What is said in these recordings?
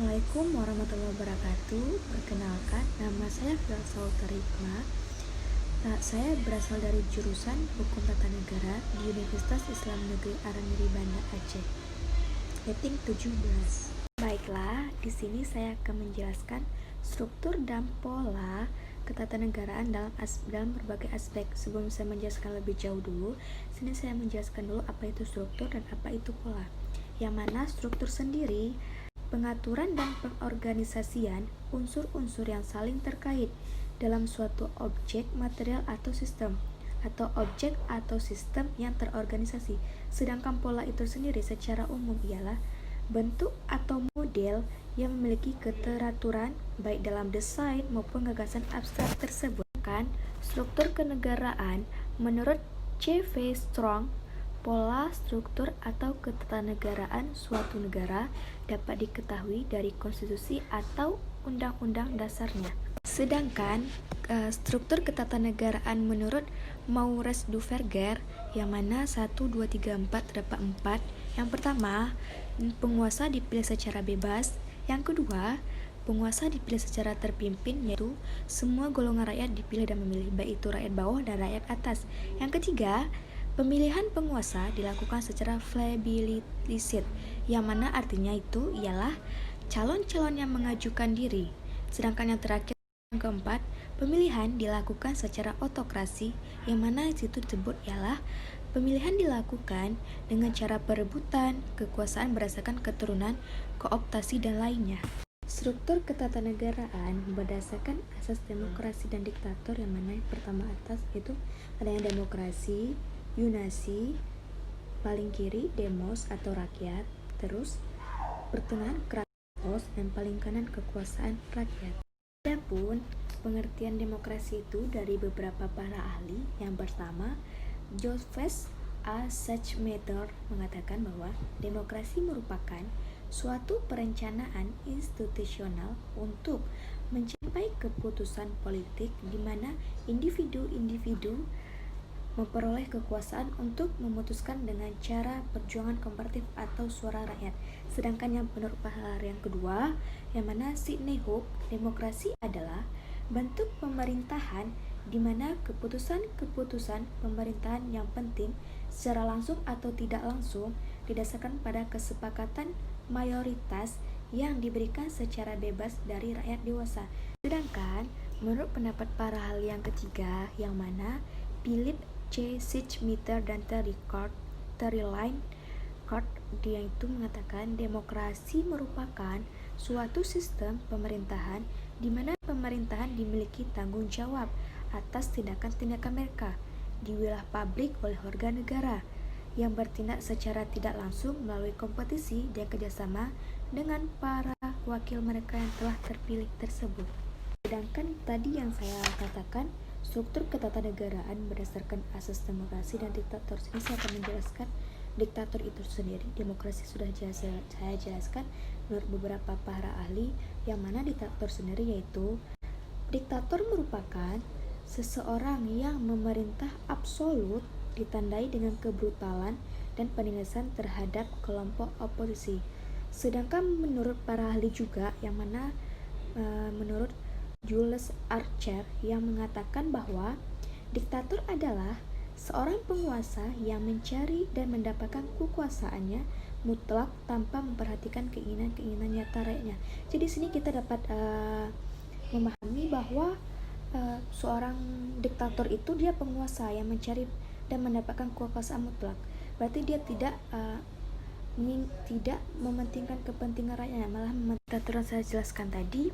Assalamualaikum warahmatullahi wabarakatuh. Perkenalkan, nama saya Firdaus Tarikma. Saya berasal dari jurusan Hukum Tata Negara di Universitas Islam Negeri Aramiri Banda Aceh. Rating 17. Baiklah, di sini saya akan menjelaskan struktur dan pola ketatanegaraan dalam berbagai aspek. Sebelum saya menjelaskan lebih jauh dulu, sini saya menjelaskan dulu apa itu struktur dan apa itu pola. Yang mana struktur sendiri pengaturan dan pengorganisasian unsur-unsur yang saling terkait dalam suatu objek, material, atau sistem, atau objek atau sistem yang terorganisasi. Sedangkan pola itu sendiri secara umum ialah bentuk atau model yang memiliki keteraturan baik dalam desain maupun gagasan abstrak tersebut. Kan, struktur kenegaraan menurut C.V. Strong, pola, struktur, atau ketatanegaraan suatu negara dapat diketahui dari konstitusi atau undang-undang dasarnya. Sedangkan struktur ketatanegaraan menurut Maurice Duverger, yang mana 1, 2, 3, 4 terdapat 4. Yang pertama, penguasa dipilih secara bebas. Yang kedua, penguasa dipilih secara terpimpin, yaitu semua golongan rakyat dipilih dan memilih, baik itu rakyat bawah dan rakyat atas. Yang ketiga, pemilihan penguasa dilakukan secara plebiscit, yang mana artinya itu ialah calon-calon yang mengajukan diri. Sedangkan yang terakhir, yang keempat, pemilihan dilakukan secara otokrasi, yang mana situ disebut ialah pemilihan dilakukan dengan cara perebutan kekuasaan berdasarkan keturunan, kooptasi, dan lainnya. Struktur ketatanegaraan berdasarkan asas demokrasi dan diktator, yang mana yang pertama atas itu ada yang demokrasi, yunasi, paling kiri demos atau rakyat, terus pertengahan kratos, dan paling kanan kekuasaan rakyat. Adapun pengertian demokrasi itu dari beberapa para ahli. Yang pertama, Joseph A. Schumpeter mengatakan bahwa demokrasi merupakan suatu perencanaan institusional untuk mencapai keputusan politik di mana individu-individu memperoleh kekuasaan untuk memutuskan dengan cara perjuangan komparatif atau suara rakyat. Sedangkan yang menurut pahala yang kedua, yang mana Sidney Hope, demokrasi adalah bentuk pemerintahan di mana keputusan-keputusan pemerintahan yang penting secara langsung atau tidak langsung didasarkan pada kesepakatan mayoritas yang diberikan secara bebas dari rakyat dewasa. Sedangkan menurut pendapat para ahli yang ketiga, yang mana Philip C. Schumpeter dan Terry Lyncott, dia itu mengatakan demokrasi merupakan suatu sistem pemerintahan di mana pemerintahan dimiliki tanggung jawab atas tindakan-tindakan mereka di wilayah publik oleh organ negara yang bertindak secara tidak langsung melalui kompetisi dan kerjasama dengan para wakil mereka yang telah terpilih tersebut. Sedangkan tadi yang saya katakan, struktur ketatanegaraan berdasarkan asas demokrasi dan diktator. Ini saya akan menjelaskan diktator itu sendiri. Demokrasi sudah saya jelaskan menurut beberapa para ahli, yang mana diktator sendiri yaitu diktator merupakan seseorang yang memerintah absolut ditandai dengan kebrutalan dan penindasan terhadap kelompok oposisi. Sedangkan menurut para ahli juga, yang mana menurut Jules Archer, yang mengatakan bahwa diktator adalah seorang penguasa yang mencari dan mendapatkan kekuasaannya mutlak tanpa memperhatikan keinginan-keinginan nyata rakyatnya. Jadi sini kita dapat memahami bahwa seorang diktator itu dia penguasa yang mencari dan mendapatkan kekuasaan mutlak. Berarti dia tidak mementingkan kepentingan rakyatnya, malah diktator yang saya jelaskan tadi.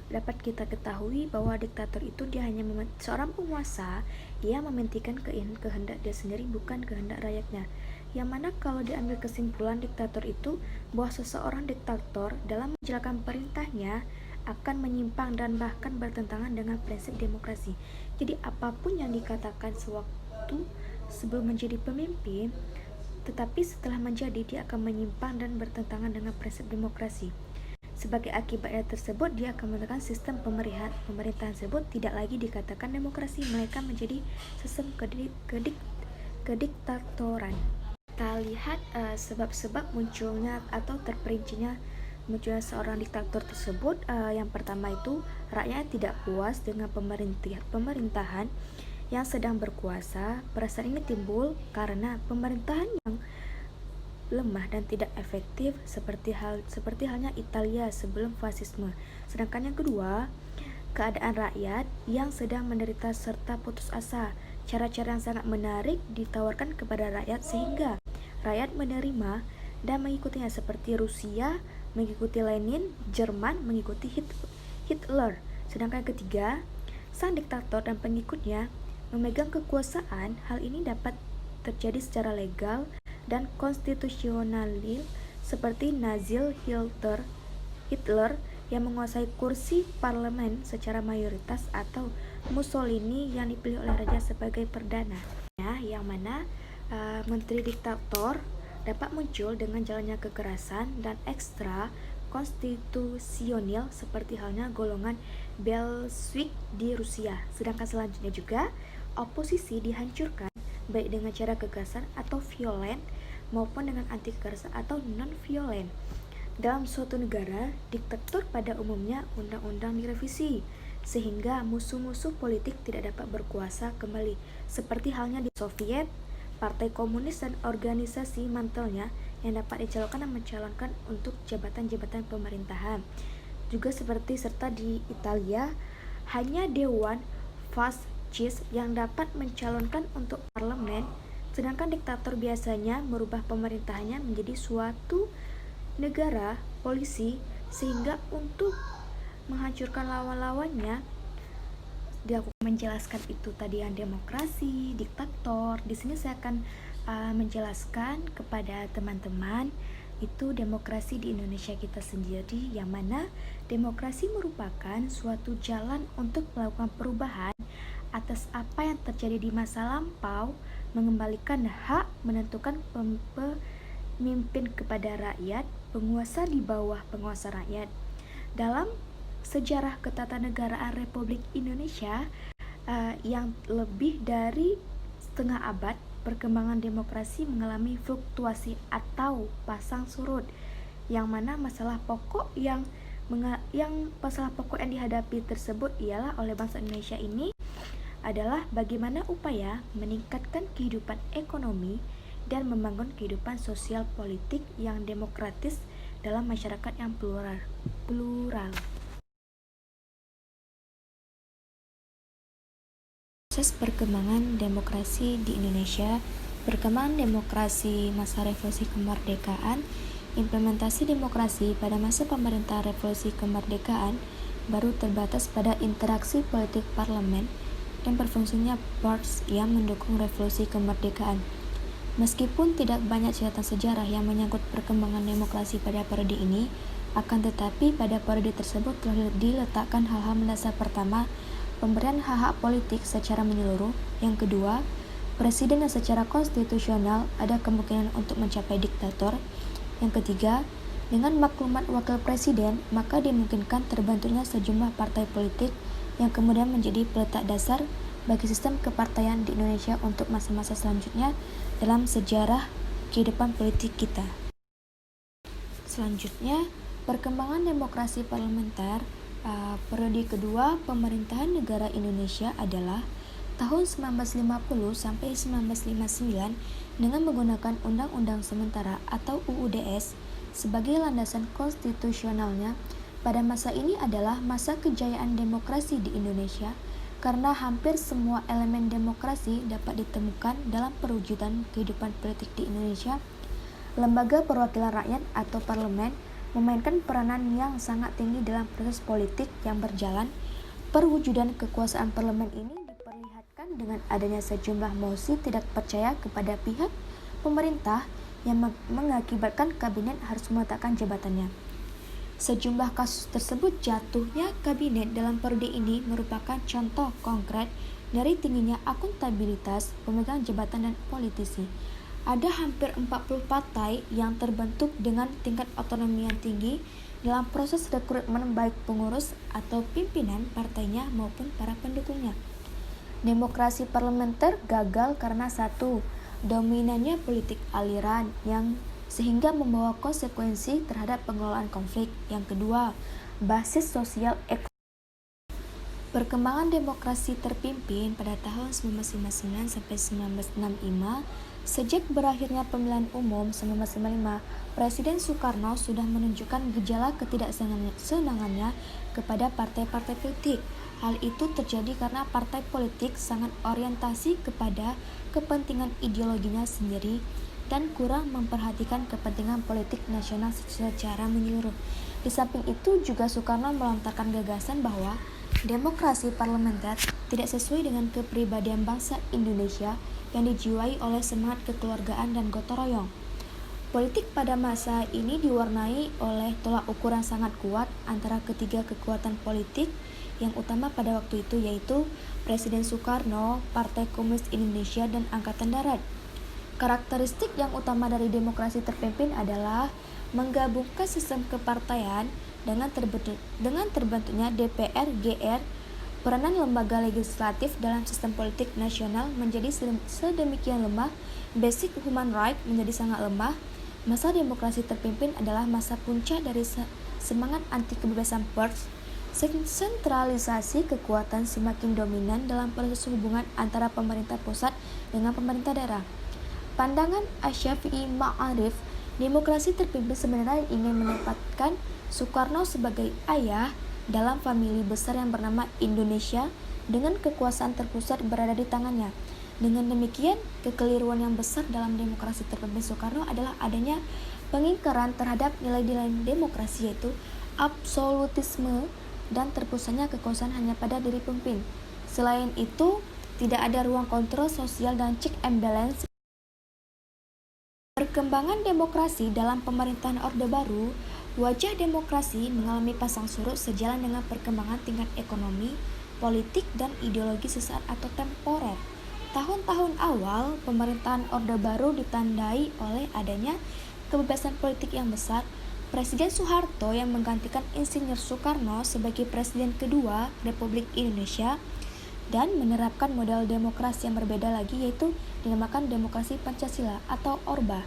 Dapat kita ketahui bahwa diktator itu dia hanya seorang penguasa yang mementingkan kehendak dia sendiri, bukan kehendak rakyatnya. Yang mana kalau diambil kesimpulan diktator itu bahwa seseorang diktator dalam menjalankan perintahnya akan menyimpang dan bahkan bertentangan dengan prinsip demokrasi. Jadi apapun yang dikatakan sewaktu sebelum menjadi pemimpin, tetapi setelah menjadi dia akan menyimpang dan bertentangan dengan prinsip demokrasi. Sebagai akibatnya tersebut, dia akan mengatakan sistem pemerintahan tersebut tidak lagi dikatakan demokrasi, melainkan menjadi sistem kediktatoran. Kita lihat sebab-sebab munculnya atau terperincinya munculnya seorang diktator tersebut, yang pertama itu rakyat tidak puas dengan pemerintahan yang sedang berkuasa. Perasaan ini timbul karena pemerintahan yang lemah dan tidak efektif seperti halnya Italia sebelum fasisme. Sedangkan yang kedua, keadaan rakyat yang sedang menderita serta putus asa. Cara-cara yang sangat menarik ditawarkan kepada rakyat sehingga rakyat menerima dan mengikutinya, seperti Rusia mengikuti Lenin, Jerman mengikuti Hitler. Sedangkan yang ketiga, sang diktator dan pengikutnya memegang kekuasaan. Hal ini dapat terjadi secara legal dan konstitusional, seperti Nazi Hitler yang menguasai kursi parlemen secara mayoritas, atau Mussolini yang dipilih oleh raja sebagai perdana. Yang mana menteri diktator dapat muncul dengan jalannya kekerasan dan ekstra konstitusional seperti halnya golongan Bolshevik di Rusia. Sedangkan selanjutnya juga oposisi dihancurkan baik dengan cara kekerasan atau violen maupun dengan anti kekerasan atau non-violen. Dalam suatu negara diktator pada umumnya undang-undang direvisi sehingga musuh-musuh politik tidak dapat berkuasa kembali, seperti halnya di Soviet, Partai Komunis dan organisasi mantelnya yang dapat dicalonkan dan mencalonkan untuk jabatan-jabatan pemerintahan. Juga seperti serta di Italia, hanya Dewan Fascis yang dapat mencalonkan untuk parlemen, sedangkan diktator biasanya merubah pemerintahannya menjadi suatu negara polisi sehingga untuk menghancurkan lawan-lawannya dilakukan. Menjelaskan itu tadi yang demokrasi, diktator. Di sini saya akan menjelaskan kepada teman-teman itu demokrasi di Indonesia kita sendiri, yang mana demokrasi merupakan suatu jalan untuk melakukan perubahan atas apa yang terjadi di masa lampau, mengembalikan hak menentukan pemimpin kepada rakyat, penguasa di bawah penguasa rakyat. Dalam sejarah ketatanegaraan Republik Indonesia yang lebih dari setengah abad, perkembangan demokrasi mengalami fluktuasi atau pasang surut, yang mana masalah pokok yang dihadapi tersebut ialah oleh bangsa Indonesia ini adalah bagaimana upaya meningkatkan kehidupan ekonomi dan membangun kehidupan sosial politik yang demokratis dalam masyarakat yang plural. Proses perkembangan demokrasi di Indonesia. Perkembangan demokrasi masa revolusi kemerdekaan. Implementasi demokrasi pada masa pemerintahan revolusi kemerdekaan baru terbatas pada interaksi politik parlemen dan berfungsinya boards yang mendukung revolusi kemerdekaan. Meskipun tidak banyak catatan sejarah yang menyangkut perkembangan demokrasi pada periode ini, akan tetapi pada periode tersebut telah diletakkan hal-hal mendasar. Pertama, pemberian hak-hak politik secara menyeluruh. Yang kedua, presiden yang secara konstitusional ada kemungkinan untuk mencapai diktator. Yang ketiga, dengan maklumat wakil presiden, maka dimungkinkan terbentuknya sejumlah partai politik yang kemudian menjadi peletak dasar bagi sistem kepartaian di Indonesia untuk masa-masa selanjutnya dalam sejarah kehidupan politik kita. Selanjutnya, perkembangan demokrasi parlementer. Periode kedua pemerintahan negara Indonesia adalah tahun 1950 sampai 1959 dengan menggunakan Undang-Undang Sementara atau UUDS sebagai landasan konstitusionalnya. Pada masa ini adalah masa kejayaan demokrasi di Indonesia karena hampir semua elemen demokrasi dapat ditemukan dalam perwujudan kehidupan politik di Indonesia. Lembaga perwakilan rakyat atau parlemen memainkan peranan yang sangat tinggi dalam proses politik yang berjalan. Perwujudan kekuasaan parlemen ini diperlihatkan dengan adanya sejumlah mosi tidak percaya kepada pihak pemerintah yang mengakibatkan kabinet harus meletakkan jabatannya. Sejumlah kasus tersebut jatuhnya kabinet dalam periode ini merupakan contoh konkret dari tingginya akuntabilitas pemegang jabatan dan politisi. Ada hampir 40 partai yang terbentuk dengan tingkat otonomi yang tinggi dalam proses rekrutmen baik pengurus atau pimpinan partainya maupun para pendukungnya. Demokrasi parlementer gagal karena satu, dominannya politik aliran yang sehingga membawa konsekuensi terhadap pengelolaan konflik. Yang kedua, basis sosial ekonomi. Perkembangan demokrasi terpimpin pada tahun 1959 sampai 1965. Sejak berakhirnya pemilihan umum 1955, Presiden Soekarno sudah menunjukkan gejala ketidaksenangannya kepada partai-partai politik. Hal itu terjadi karena partai politik sangat orientasi kepada kepentingan ideologinya sendiri dan kurang memperhatikan kepentingan politik nasional secara menyeluruh. Di samping itu juga Soekarno melontarkan gagasan bahwa demokrasi parlementer tidak sesuai dengan kepribadian bangsa Indonesia yang dijiwai oleh semangat kekeluargaan dan gotong royong. Politik pada masa ini diwarnai oleh tolak ukur yang sangat kuat antara ketiga kekuatan politik yang utama pada waktu itu, yaitu Presiden Soekarno, Partai Komunis Indonesia, dan Angkatan Darat. Karakteristik yang utama dari demokrasi terpimpin adalah menggabungkan sistem kepartaian dengan terbentuknya DPR, GR. Peranan lembaga legislatif dalam sistem politik nasional menjadi sedemikian lemah, basic human right menjadi sangat lemah. Masa demokrasi terpimpin adalah masa puncak dari semangat anti kebebasan pers. Sentralisasi kekuatan semakin dominan dalam proses hubungan antara pemerintah pusat dengan pemerintah daerah. Pandangan Asy-Syafi'i Ma'arif, demokrasi terpimpin sebenarnya ingin menempatkan Soekarno sebagai ayah dalam famili besar yang bernama Indonesia dengan kekuasaan terpusat berada di tangannya. Dengan demikian, kekeliruan yang besar dalam demokrasi terpimpin Soekarno adalah adanya pengingkaran terhadap nilai-nilai demokrasi, yaitu absolutisme dan terpusatnya kekuasaan hanya pada diri pemimpin. Selain itu, tidak ada ruang kontrol sosial dan check and balance. Perkembangan demokrasi dalam pemerintahan Orde Baru, wajah demokrasi mengalami pasang surut sejalan dengan perkembangan tingkat ekonomi, politik, dan ideologi sesaat atau temporer. Tahun-tahun awal pemerintahan Orde Baru ditandai oleh adanya kebebasan politik yang besar. Presiden Soeharto yang menggantikan Insinyur Soekarno sebagai Presiden kedua Republik Indonesia dan menerapkan model demokrasi yang berbeda lagi, yaitu dinamakan demokrasi Pancasila atau Orba,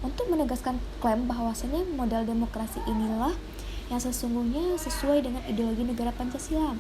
untuk menegaskan klaim bahwasanya model demokrasi inilah yang sesungguhnya sesuai dengan ideologi negara Pancasila.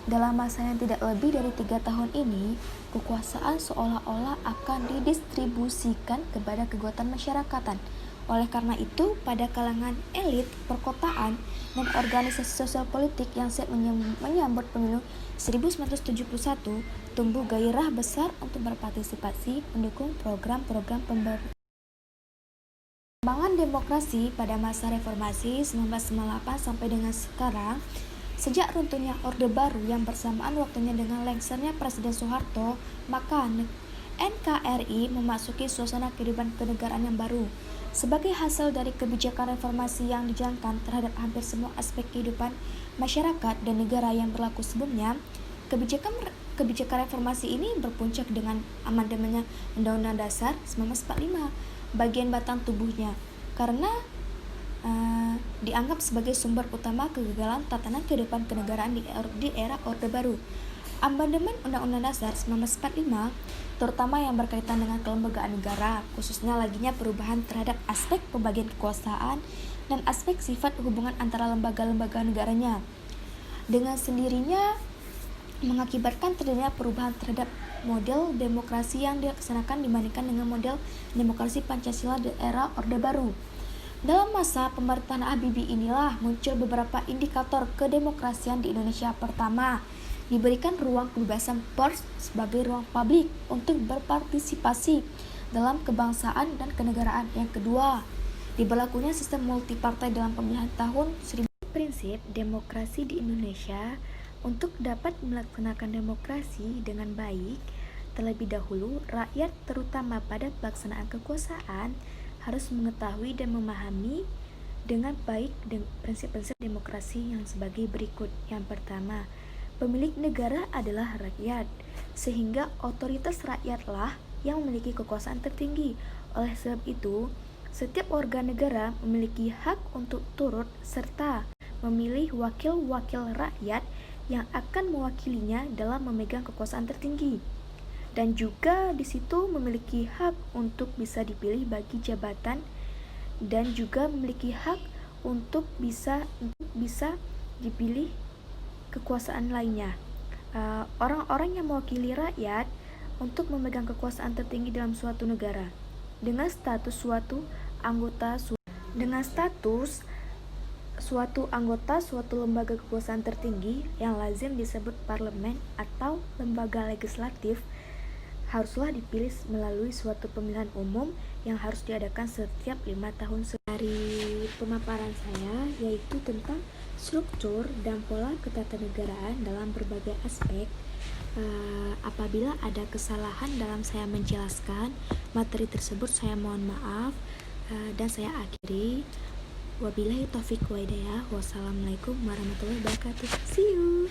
Dalam masa yang tidak lebih dari 3 tahun ini, kekuasaan seolah-olah akan didistribusikan kepada kekuatan masyarakatan. Oleh karena itu, pada kalangan elit perkotaan dan organisasi sosial politik yang siap menyambut pemilu 1971, tumbuh gairah besar untuk berpartisipasi mendukung program-program Perkembangan demokrasi pada masa reformasi 1998 sampai dengan sekarang. Sejak runtuhnya Orde Baru yang bersamaan waktunya dengan lengsernya Presiden Soeharto, maka NKRI memasuki suasana kehidupan kenegaraan yang baru. Sebagai hasil dari kebijakan reformasi yang dijalankan terhadap hampir semua aspek kehidupan masyarakat dan negara yang berlaku sebelumnya, kebijakan reformasi ini berpuncak dengan amandemennya Undang-Undang Dasar 1945, bagian batang tubuhnya, karena dianggap sebagai sumber utama kegagalan tatanan kehidupan kenegaraan di era Orde Baru. Amandemen Undang-Undang Dasar 1945, terutama yang berkaitan dengan kelembagaan negara, khususnya laginya perubahan terhadap aspek pembagian kekuasaan dan aspek sifat hubungan antara lembaga-lembaga negaranya, dengan sendirinya mengakibatkan terjadinya perubahan terhadap model demokrasi yang dilaksanakan dibandingkan dengan model demokrasi Pancasila di era Orde Baru. Dalam masa pemerintahan Habibie inilah muncul beberapa indikator kedemokrasian di Indonesia. Pertama, diberikan ruang kebebasan pers sebagai ruang publik untuk berpartisipasi dalam kebangsaan dan kenegaraan. Yang kedua, diberlakunya sistem multipartai dalam pemilihan tahun 1000. Prinsip demokrasi di Indonesia. Untuk dapat melaksanakan demokrasi dengan baik, terlebih dahulu rakyat terutama pada pelaksanaan kekuasaan harus mengetahui dan memahami dengan baik prinsip-prinsip demokrasi yang sebagai berikut. Yang pertama, pemilik negara adalah rakyat, sehingga otoritas rakyatlah yang memiliki kekuasaan tertinggi. Oleh sebab itu, setiap warga negara memiliki hak untuk turut serta memilih wakil-wakil rakyat yang akan mewakilinya dalam memegang kekuasaan tertinggi. Dan juga di situ memiliki hak untuk bisa dipilih bagi jabatan dan juga memiliki hak untuk bisa dipilih kekuasaan lainnya. Orang-orang yang mewakili rakyat untuk memegang kekuasaan tertinggi dalam suatu negara dengan status suatu anggota suatu lembaga kekuasaan tertinggi yang lazim disebut parlemen atau lembaga legislatif haruslah dipilih melalui suatu pemilihan umum yang harus diadakan setiap 5 tahun. Dari pemaparan saya yaitu tentang struktur dan pola ketatanegaraan dalam berbagai aspek. Apabila ada kesalahan dalam saya menjelaskan materi tersebut, saya mohon maaf, dan saya akhiri. Wabillahi taufiq wa hidayah. Wassalamualaikum warahmatullahi wabarakatuh. See you.